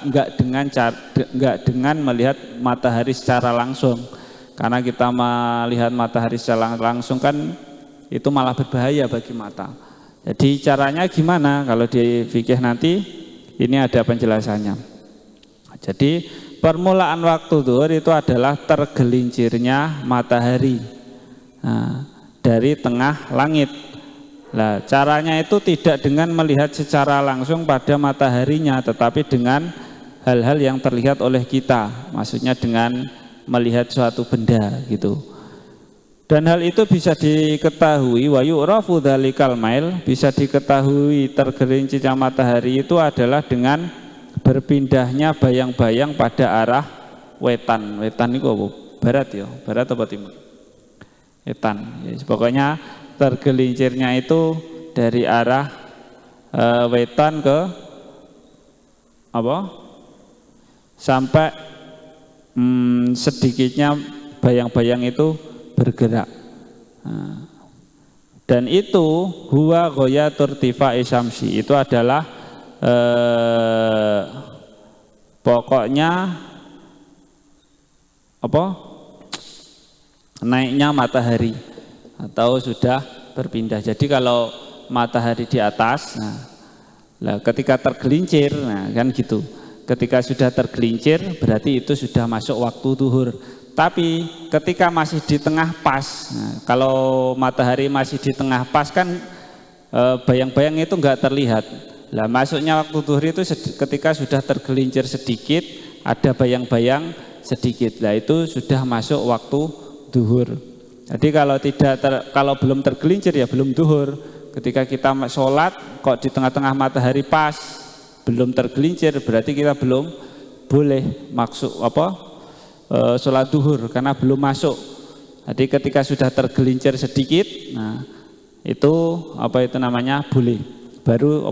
enggak dengan melihat matahari secara langsung. Karena kita melihat matahari secara langsung kan itu malah berbahaya bagi mata. Jadi caranya gimana? Kalau di fikih nanti ini ada penjelasannya. Jadi permulaan waktu zuhur itu adalah tergelincirnya matahari dari tengah langit. Nah, caranya itu tidak dengan melihat secara langsung pada mataharinya, tetapi dengan hal-hal yang terlihat oleh kita. Maksudnya dengan melihat suatu benda gitu. Dan hal itu bisa diketahui wa yu'rafu dzalikal mail, bisa diketahui tergelincirnya matahari itu adalah dengan berpindahnya bayang-bayang pada arah wetan. Wetan itu apa? Barat ya, barat apa timur? Wetan. Ya, pokoknya tergelincirnya itu dari arah wetan ke apa? Sampai sedikitnya bayang-bayang itu bergerak. Dan itu huwa ghayatur tirtifa'i syamsi, itu adalah pokoknya apa? Naiknya matahari atau sudah berpindah. Jadi kalau matahari di atas, ketika tergelincir, kan gitu. Ketika sudah tergelincir berarti itu sudah masuk waktu zuhur. Tapi ketika masih di tengah pas, kalau matahari masih di tengah pas kan bayang-bayang itu enggak terlihat. Lah masuknya waktu zuhur itu ketika sudah tergelincir sedikit, ada bayang-bayang sedikit. Lah itu sudah masuk waktu zuhur. Jadi kalau belum tergelincir ya belum zuhur. Ketika kita sholat kok di tengah-tengah matahari pas, belum tergelincir, berarti kita belum boleh maksud sholat zuhur karena belum masuk. Jadi ketika sudah tergelincir sedikit, itu boleh. Baru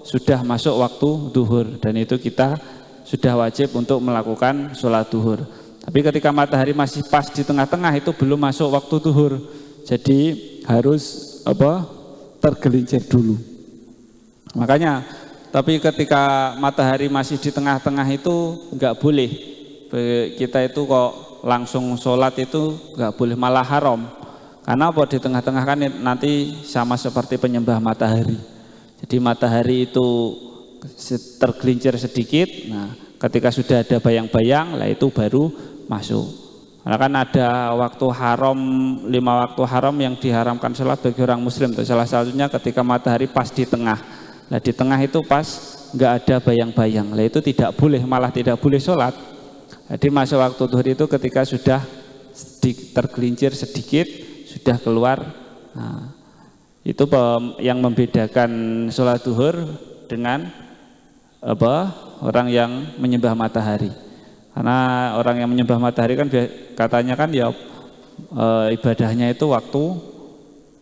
sudah masuk waktu zuhur, dan itu kita sudah wajib untuk melakukan sholat zuhur. Tapi ketika matahari masih pas di tengah-tengah itu belum masuk waktu zuhur. Jadi harus tergelincir dulu. Makanya tapi ketika matahari masih di tengah-tengah itu enggak boleh. Kita itu kok langsung sholat itu enggak boleh, malah haram. Karena di tengah-tengah kan nanti sama seperti penyembah matahari. Jadi matahari itu tergelincir sedikit, ketika sudah ada bayang-bayang, lah itu baru masuk. Karena kan ada waktu haram, 5 waktu haram yang diharamkan sholat bagi orang muslim. Salah satunya ketika matahari pas di tengah. Nah di tengah itu pas nggak ada bayang-bayang, lah itu tidak boleh, malah tidak boleh sholat. Jadi masuk waktu zuhur itu ketika sudah tergelincir sedikit, sudah keluar. Itu yang membedakan sholat zuhur dengan orang yang menyembah matahari. Karena orang yang menyembah matahari kan katanya kan ya ibadahnya itu waktu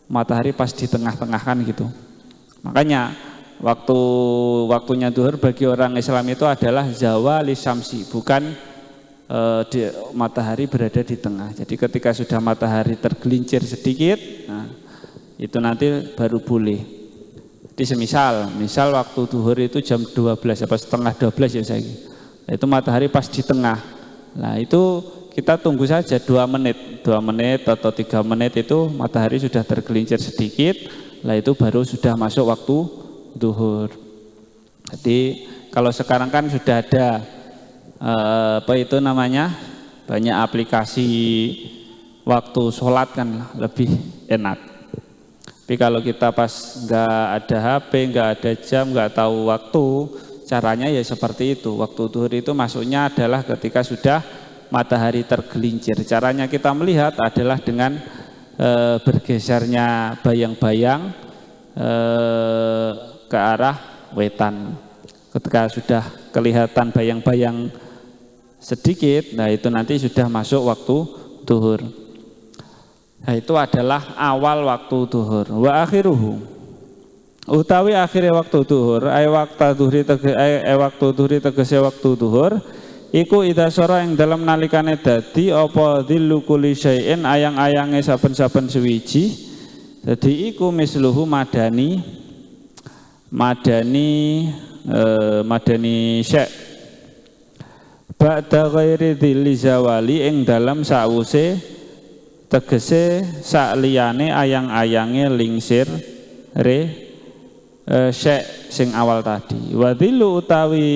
matahari pas di tengah-tengah kan gitu. Makanya waktunya zuhur bagi orang Islam itu adalah zawali syamsi, bukan matahari berada di tengah. Jadi ketika sudah matahari tergelincir sedikit, itu nanti baru boleh. Jadi misal waktu zuhur itu jam 12 apa setengah 12 ya saya. Itu matahari pas di tengah. Nah itu kita tunggu saja 2 menit atau 3 menit itu matahari sudah tergelincir sedikit. Lah itu baru sudah masuk waktu zuhur. Jadi kalau sekarang kan sudah ada banyak aplikasi waktu sholat kan lebih enak. Tapi kalau kita pas nggak ada HP, nggak ada jam, nggak tahu waktu, caranya ya seperti itu. Waktu zuhur itu masuknya adalah ketika sudah matahari tergelincir. Caranya kita melihat adalah dengan bergesernya bayang-bayang ke arah wetan. Ketika sudah kelihatan bayang-bayang sedikit, nah itu nanti sudah masuk waktu zuhur. Nah itu adalah awal waktu zuhur. Wa akhiruhu, utawi akhirnya waktu zuhur, waktu zuhri tegese waktu zuhur iku idza sora ing dalam nalikane dadi apa dhillu kulli syai'in ayang-ayange saben-saben suwiji. Dadi iku misluhu madani syai'. ba'da ghairi dzilli zawali ing dalam sawuse tegese sakliyane ayang-ayange lingsir syek sing awal tadi. Wa dzillu utawi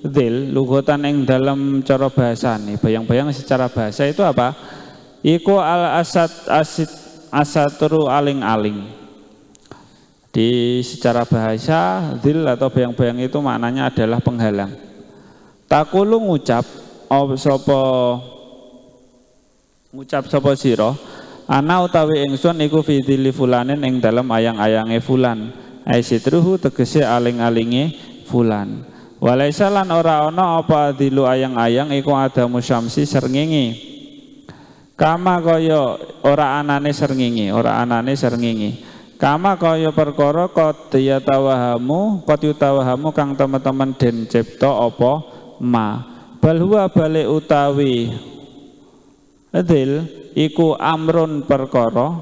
dzil lughatan ing dalam cara bahasane, bayang-bayang secara bahasa itu apa? Iku al asatru aling-aling. Di secara bahasa dzil atau bayang-bayang itu maknanya adalah penghalang. Takulu ngucap sapa sira ana utawi ingsun iku fi dzilli fulanin ing dalam ayang-ayange fulan. Aisitruhu tegese aling-alinge fulan. Walaisa lan ora ana apa dilu ayang-ayang iku adamu syamsi srengenge. Kama kaya ora anane srengenge, Kama kaya perkara qad yutawahamu kang teman-teman den cipta apa ma. Bal huwa balik utawi dzil iku amrun perkara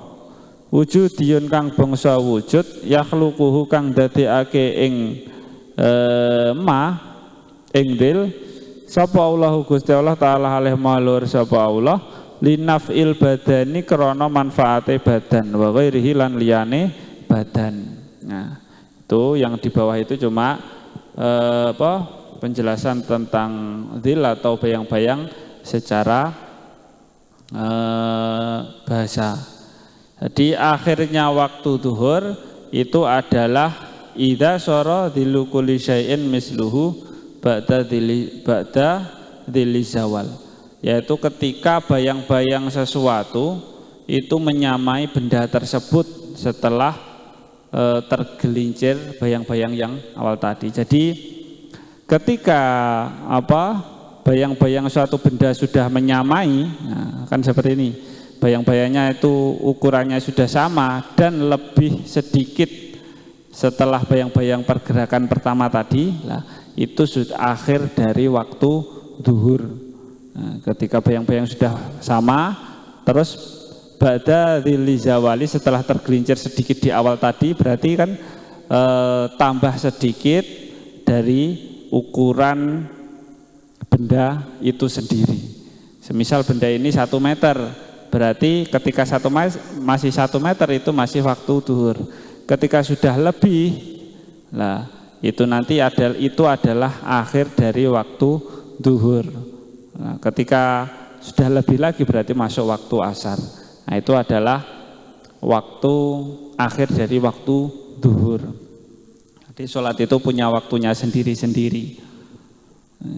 wujudiyun kang bangsa wujud yakhluquhu kang dadekake ing ma ing dzil sapa Allahu Gusti Allah taala alih malur sapa Allah linafil badani krana manfaate badan wa ghairihi lan liyane badan. Nah, itu yang di bawah itu cuma penjelasan tentang dzil atau bayang-bayang secara bahasa. Jadi akhirnya waktu duhur itu adalah idza sara dzillu kulli syai'in misluhu ba'da dzilli zawal, yaitu ketika bayang-bayang sesuatu itu menyamai benda tersebut setelah tergelincir bayang-bayang yang awal tadi. Jadi ketika bayang-bayang suatu benda sudah menyamai, nah, kan seperti ini, bayang-bayangnya itu ukurannya sudah sama dan lebih sedikit setelah bayang-bayang pergerakan pertama tadi, nah, itu sudah akhir dari waktu duhur. Nah, ketika bayang-bayang sudah sama, terus ba'da dzilli zawali setelah tergelincir sedikit di awal tadi, berarti kan tambah sedikit dari ukuran benda itu sendiri. Semisal benda ini 1 meter, berarti ketika masih 1 meter itu masih waktu duhur. Ketika sudah lebih, nah itu nanti adalah akhir dari waktu duhur. Nah, ketika sudah lebih lagi berarti masuk waktu asar. Nah, itu adalah waktu akhir dari waktu duhur. Jadi sholat itu punya waktunya sendiri-sendiri.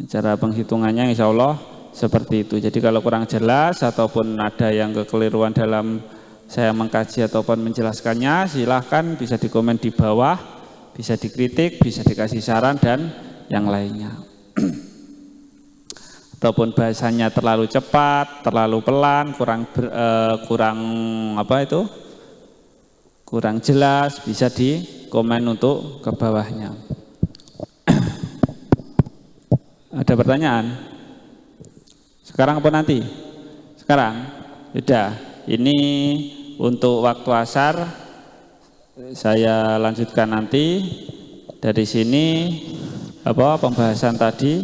Cara penghitungannya insya Allah seperti itu. Jadi kalau kurang jelas ataupun ada yang kekeliruan dalam saya mengkaji ataupun menjelaskannya, silahkan bisa dikomen di bawah, bisa dikritik, bisa dikasih saran dan yang lainnya. Ataupun bahasanya terlalu cepat, terlalu pelan, kurang jelas, bisa dikomen untuk ke bawahnya. Ada pertanyaan? Sekarang apa nanti? Sekarang? Sudah. Ini untuk waktu asar saya lanjutkan nanti. Dari sini pembahasan tadi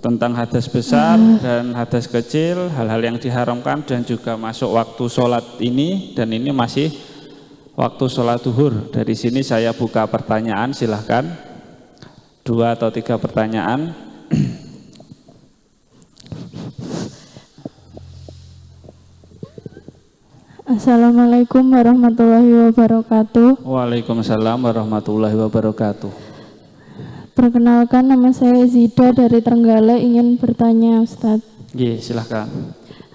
tentang hadas besar dan hadas kecil, hal-hal yang diharamkan dan juga masuk waktu sholat ini, dan ini masih waktu sholat duhur. Dari sini saya buka pertanyaan, silahkan 2 atau 3 pertanyaan. Assalamualaikum warahmatullahi wabarakatuh. Waalaikumsalam warahmatullahi wabarakatuh. Perkenalkan, nama saya Zida dari Trenggalek, ingin bertanya Ustadz. Iya, silahkan.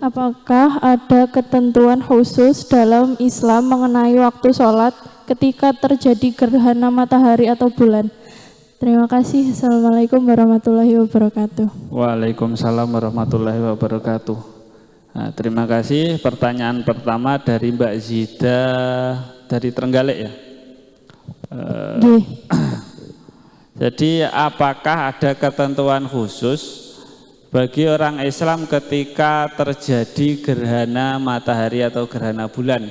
Apakah ada ketentuan khusus dalam Islam mengenai waktu sholat ketika terjadi gerhana matahari atau bulan? Terima kasih. Assalamualaikum warahmatullahi wabarakatuh. Waalaikumsalam warahmatullahi wabarakatuh. Nah, terima kasih. Pertanyaan pertama dari Mbak Zida dari Trenggalek ya. Jadi apakah ada ketentuan khusus bagi orang Islam ketika terjadi gerhana matahari atau gerhana bulan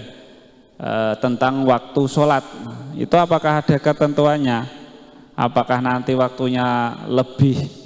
tentang waktu sholat? Itu apakah ada ketentuannya? Apakah nanti waktunya lebih